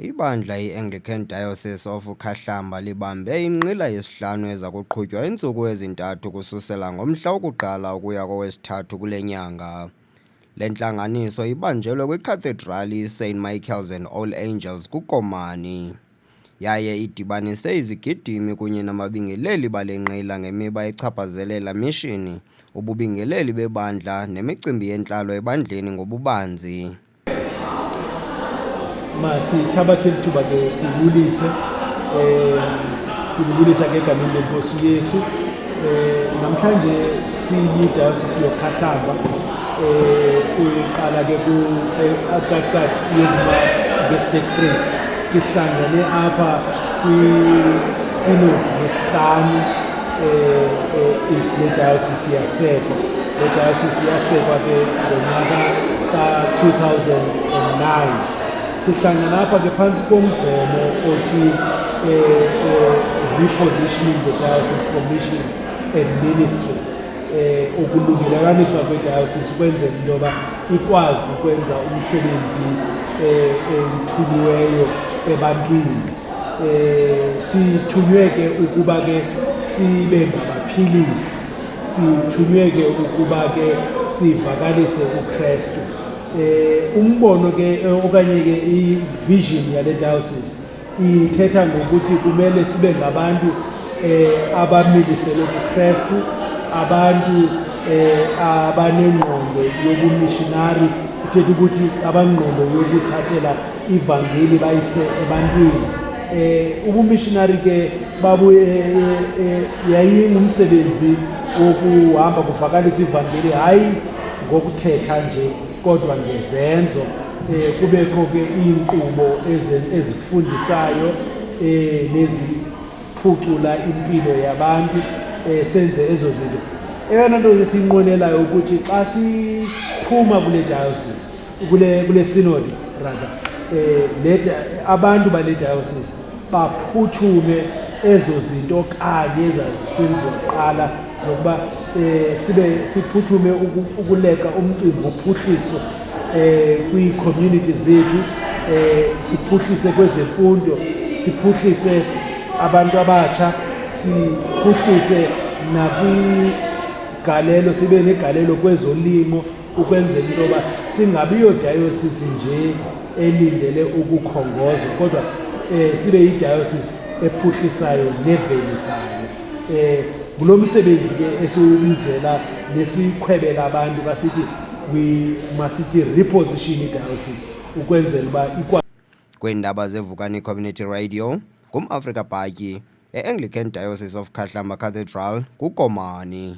Ibandla i-Anglican Diocese of Khahlamba libambe inqila yesihlanu eza kuqhutywa iintsuku ezintathu ukususela ngomhla woku-1 ukuya kowesi-3 kule nyanga. Le ntlanganiso ibanjelwe kwiCathedrali iSt Michael's and All Angels kuKomani, yaye idibanise izigidimi kunye nababingeleli bale nqila ngemiba echaphazelela mishini, ububingeleli bebandla nemicimbi yentlalo ebandleni ngobubanzi. Masithabathe ithuba ke sibulisa ke egameni lenkosi uYesu. Namhlanje siyi-Dayosisi yoKhahlamba kuqala ke ku-Ataqat yezima nge-State Street. Sihlangane apha kwi-synod yesihlanu le-dayosisi yasekwa. Le dayosisi yasekwa ke ngonyaka ka-2009. Sihlangana apha ke phantsi komgomo othi repositioning the diocese for mission and ministry, ukulungelelaniswa kwedayosisi ukwenzela into yoba ikwazi ukwenza umsebenzi ethunyiweyo ebantwini. Sithunywe ke ukuba ke sibe ngabaphilisi, sithunywe ke ukuba ke sivakalise uKristu. Umbono ke okanye ke i-vision yale diocese ithetha ngokuthi kumele sibe ngabantu abamilisele kuKristu, abantu abanengqondo yobumissionari, kuthetha ukuthi abangqondo yokuthathela ivangeli bayise ebantwini. Ubumissionari ke yayingumsebenzi wokuhamba kuvakalisa ivangeli, hayi ngokuthetha nje kodwa ngezenzo. Kubekho ke iinkqubo ezifundisayo neziphucula impilo yabantu, senze ezo zinto. Eyona nto esiyinqwenelayo ukuthi xa siphuma kule diocese, kule synod rather, abantu bale diocese baphuthume ezo zinto kanye ezazisenziwa kuqala zokuba siphuthume ukuleqa umcimbi wophuhliso kwii-community zethu, siphuhlise kwezemfundo, siphuhlise abantu abatsha, siphuhlise nakwigalelo, sibe negalelo kwezolimo, ukwenzela into yoba singabiyo dayosisi nje elindele ukukhongozwa kodwa sibe yidayosisi ephuhlisayo nevelisayo. Ngulo msebenzi ke esiwubizela nesikhwebela abantu basithi we must reposition i-diocese ukwenzela uba ikwazi. Kwiindaba zeVukani Community Radio, ngumAfrika Bhatyi, e-Anglican Diocese of Khahlamba Cathedral kuKomani.